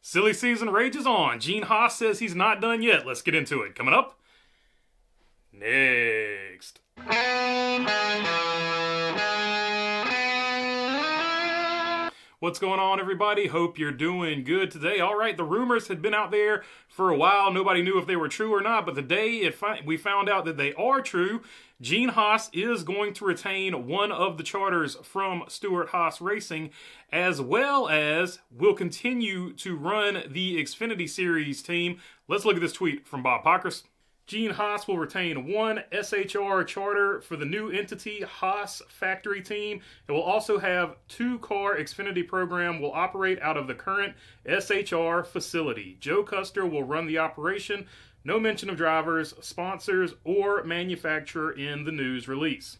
Silly season rages on. Gene Haas says he's not done yet. Let's get into it. Coming up next. What's going on, everybody? Hope you're doing good today. All right, the rumors had been out there for a while. Nobody knew if they were true or not, but the day we found out that they are true, Gene Haas is going to retain one of the charters from Stewart HAAS Racing, as well as will continue to run the Xfinity Series team. Let's look at this tweet from Bob Pockers. Gene Haas will retain one SHR charter for the new entity, Haas Factory Team. It will also have 2-car Xfinity program will operate out of the current SHR facility. Joe Custer will run the operation. No mention of drivers, sponsors, or manufacturer in the news release.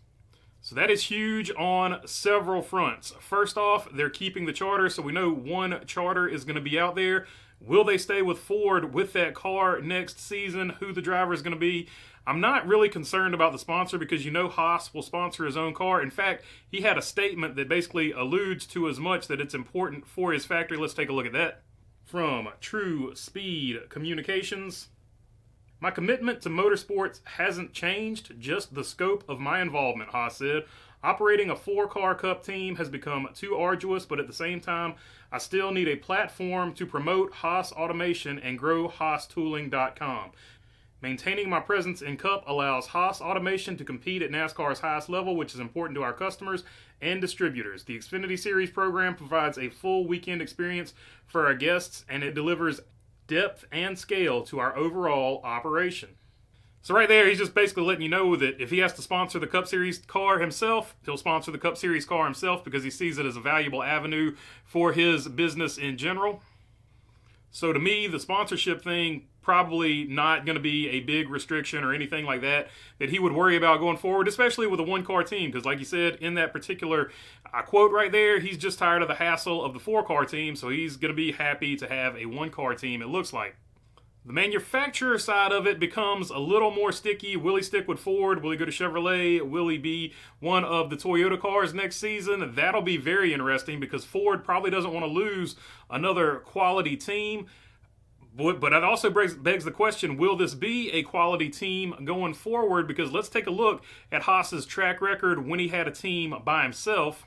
So that is huge on several fronts. First off, they're keeping the charter, so we know one charter is going to be out there. Will they stay with Ford with that car next season? Who the driver is going to be? I'm not really concerned about the sponsor because you know Haas will sponsor his own car. In fact, he had a statement that basically alludes to as much that it's important for his factory. Let's take a look at that. From True Speed Communications. My commitment to motorsports hasn't changed, just the scope of my involvement, Haas said. Operating a 4-car Cup team has become too arduous, but at the same time, I still need a platform to promote Haas Automation and grow HaasTooling.com. Maintaining my presence in Cup allows Haas Automation to compete at NASCAR's highest level, which is important to our customers and distributors. The Xfinity Series program provides a full weekend experience for our guests, and it delivers depth and scale to our overall operation. So right there, he's just basically letting you know that if he has to sponsor the Cup Series car himself, he'll sponsor the Cup Series car himself because he sees it as a valuable avenue for his business in general. So to me, the sponsorship thing probably not going to be a big restriction or anything like that he would worry about going forward, especially with a 1-car team. Because like you said, in that particular quote right there, he's just tired of the hassle of the 4-car team, so he's going to be happy to have a 1-car team, it looks like. The manufacturer side of it becomes a little more sticky. Will he stick with Ford? Will he go to Chevrolet? Will he be one of the Toyota cars next season? That'll be very interesting because Ford probably doesn't want to lose another quality team. But it also begs the question, will this be a quality team going forward? Because let's take a look at Haas's track record when he had a team by himself.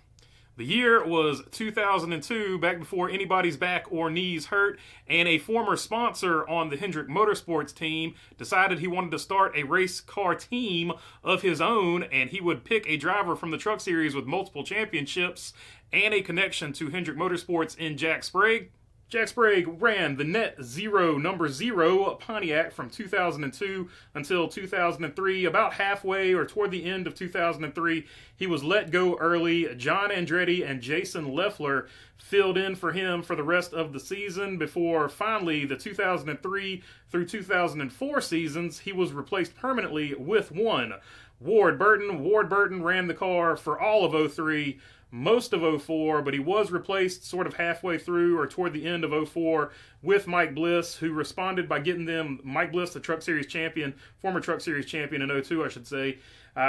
The year was 2002, back before anybody's back or knees hurt, and a former sponsor on the Hendrick Motorsports team decided he wanted to start a race car team of his own, and he would pick a driver from the Truck Series with multiple championships and a connection to Hendrick Motorsports in Jack Sprague. Jack Sprague ran the Net Zero number 0 Pontiac from 2002 until 2003. About halfway or toward the end of 2003, he was let go early. John Andretti and Jason Leffler filled in for him for the rest of the season before finally the 2003 through 2004 seasons, he was replaced permanently with one. Ward Burton. Ward Burton ran the car for all of 03. Most of 04, but he was replaced sort of halfway through or toward the end of 04 with Mike Bliss, who responded by getting them, Mike Bliss, the Truck Series champion, former Truck Series champion in 02, I should say,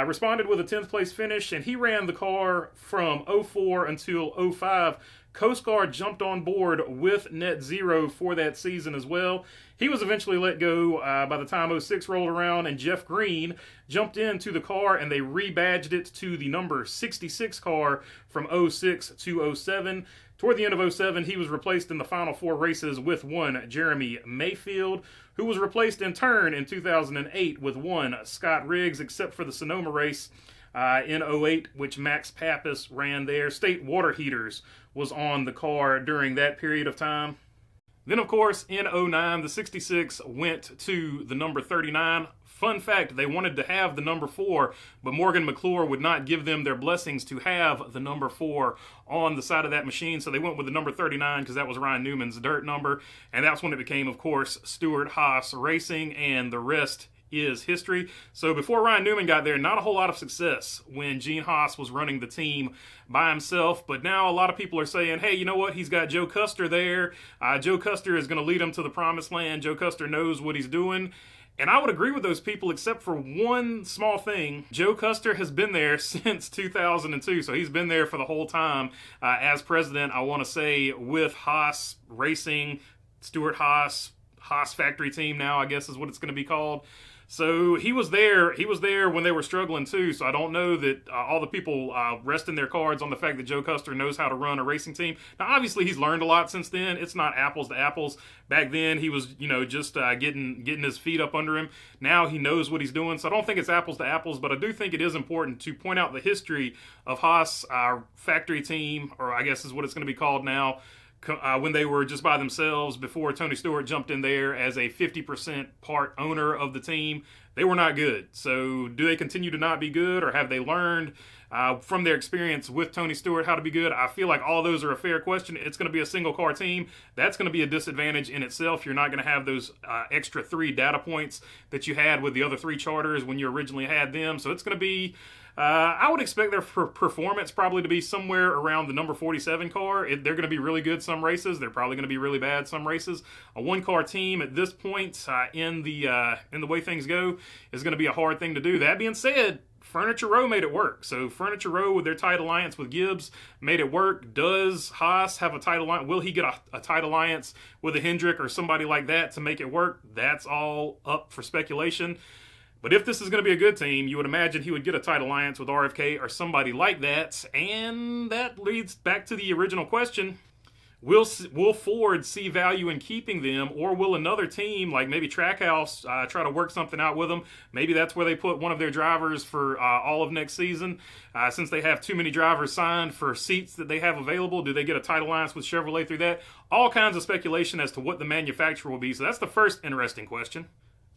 responded with a 10th place finish, and he ran the car from 04 until 05. Coast Guard jumped on board with Net Zero for that season as well. He was eventually let go by the time 06 rolled around, and Jeff Green jumped into the car and they rebadged it to the number 66 car from 06 to 07. Toward the end of 07, he was replaced in the final 4 races with one Jeremy Mayfield, who was replaced in turn in 2008 with one Scott Riggs, except for the Sonoma race in 08, which Max Pappas ran there. State Water Heaters was on the car during that period of time. Then, of course, in 09, the 66 went to the number 39. Fun fact, they wanted to have the number 4, but Morgan McClure would not give them their blessings to have the number 4 on the side of that machine, so they went with the number 39 because that was Ryan Newman's dirt number, and that's when it became, of course, Stewart HAAS Racing, and the rest is history. So before Ryan Newman got there, not a whole lot of success when Gene Haas was running the team by himself. But now a lot of people are saying, hey, you know what? He's got Joe Custer there. Joe Custer is going to lead him to the promised land. Joe Custer knows what he's doing. And I would agree with those people except for one small thing. Joe Custer has been there since 2002, so he's been there for the whole time as president, I want to say, with Haas Racing Stewart HAAS factory team now, I guess is what it's going to be called. So he was there when they were struggling too. So I don't know that all the people resting their cards on the fact that Joe Custer knows how to run a racing team. Now, obviously, he's learned a lot since then. It's not apples to apples. Back then, he was, just getting his feet up under him. Now he knows what he's doing. So I don't think it's apples to apples, but I do think it is important to point out the history of HAAS, our factory team, or I guess is what it's going to be called now. When they were just by themselves before Tony Stewart jumped in there as a 50% part owner of the team. They were not good. So do they continue to not be good, or have they learned from their experience with Tony Stewart how to be good? I feel like all those are a fair question. It's going to be a single car team. That's going to be a disadvantage in itself. You're not going to have those extra 3 data points that you had with the other 3 charters when you originally had them. So it's going to be... I would expect their performance probably to be somewhere around the number 47 car. They're going to be really good some races. They're probably going to be really bad some races. A 1-car team at this point in the way things go is going to be a hard thing to do. That being said, Furniture Row made it work. So Furniture Row, with their tight alliance with Gibbs, made it work. Does HAAS have a tight alliance? Will he get a tight alliance with a Hendrick or somebody like that to make it work? That's all up for speculation. But if this is going to be a good team, you would imagine he would get a tight alliance with RFK or somebody like that. And that leads back to the original question. Will Ford see value in keeping them, or will another team, like maybe Trackhouse, try to work something out with them? Maybe that's where they put one of their drivers for all of next season. Since they have too many drivers signed for seats that they have available, do they get a tight alliance with Chevrolet through that? All kinds of speculation as to what the manufacturer will be. So that's the first interesting question.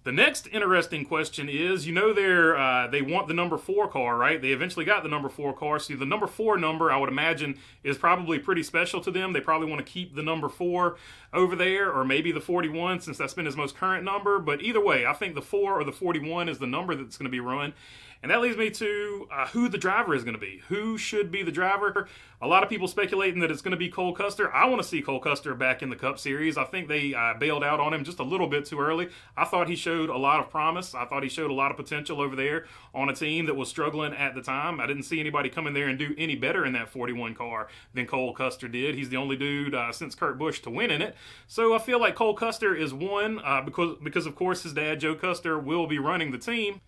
The next interesting question is, they want the number 4 car, right? They eventually got the number 4 car. So the number 4 number, I would imagine, is probably pretty special to them. They probably want to keep the number 4 over there, or maybe the 41, since that's been his most current number. But either way, I think the 4 or the 41 is the number that's going to be run. And that leads me to who the driver is going to be. Who should be the driver? A lot of people speculating that it's going to be Cole Custer. I want to see Cole Custer back in the Cup Series. I think they bailed out on him just a little bit too early. I thought he showed a lot of promise. I thought he showed a lot of potential over there on a team that was struggling at the time. I didn't see anybody come in there and do any better in that 41 car than Cole Custer did. He's the only dude since Kurt Busch to win in it. So I feel like Cole Custer is one because of course his dad, Joe Custer, will be running the team.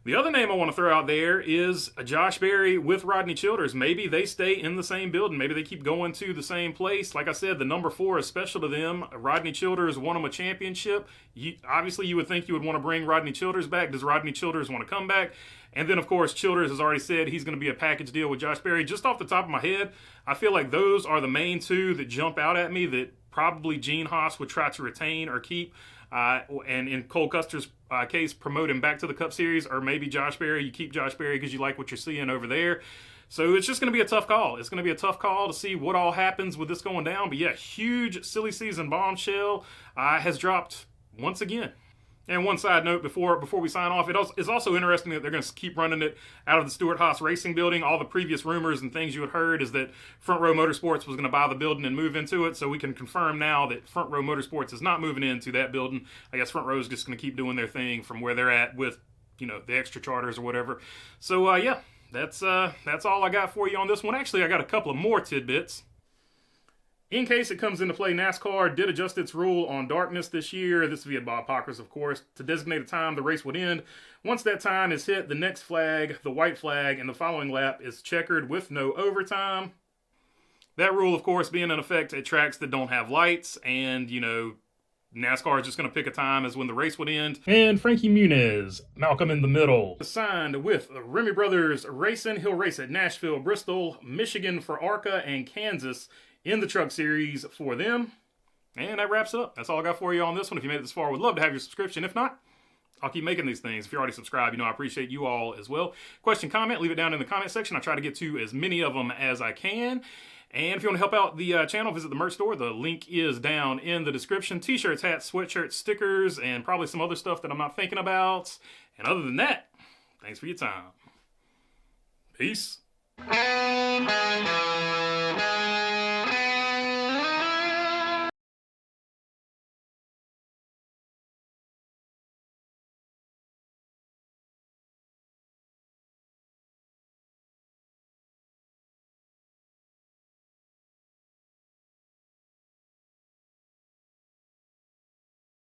The other name I want to throw out there is Josh Berry with Rodney Childers. Maybe they stay in the same building. Maybe they keep going to the same place. Like I said, the number 4 is special to them. Rodney Childers won them a championship. Obviously, you would think you would want to bring Rodney Childers back. Does Rodney Childers want to come back? And then, of course, Childers has already said he's going to be a package deal with Josh Berry. Just off the top of my head, I feel like those are the main 2 that jump out at me that probably Gene Haas would try to retain or keep. And in Cole Custer's case, promote him back to the Cup Series, or maybe Josh Berry. You keep Josh Berry because you like what you're seeing over there. So it's just going to be a tough call. It's going to be a tough call to see what all happens with this going down. But yeah, huge silly season bombshell has dropped once again. And one side note before we sign off, it's also interesting that they're going to keep running it out of the Stewart HAAS Racing building. All the previous rumors and things you had heard is that Front Row Motorsports was going to buy the building and move into it. So we can confirm now that Front Row Motorsports is not moving into that building. I guess Front Row is just going to keep doing their thing from where they're at with, the extra charters or whatever. So yeah, that's all I got for you on this one. Actually, I got a couple of more tidbits. In case it comes into play, NASCAR did adjust its rule on darkness this year. This via Bob Pockers, of course, to designate a time the race would end. Once that time is hit, the next flag, the white flag, and the following lap is checkered with no overtime. That rule, of course, being in effect at tracks that don't have lights, and, NASCAR is just going to pick a time as when the race would end. And Frankie Muniz, Malcolm in the Middle, signed with Remy Brothers Racing. He'll race at Nashville, Bristol, Michigan for ARCA, and Kansas in the Truck Series for them. And that wraps it up. That's all I got for you on this one. If you made it this far, would love to have your subscription. If not, I'll keep making these things. If you're already subscribed, I appreciate you all as well. Question, comment, leave it down in the comment section. I try to get to as many of them as I can. And if you want to help out the channel, visit the merch store. The link is down in the description. T-shirts, hats, sweatshirts, stickers, and probably some other stuff that I'm not thinking about. And other than that, thanks for your time. Peace.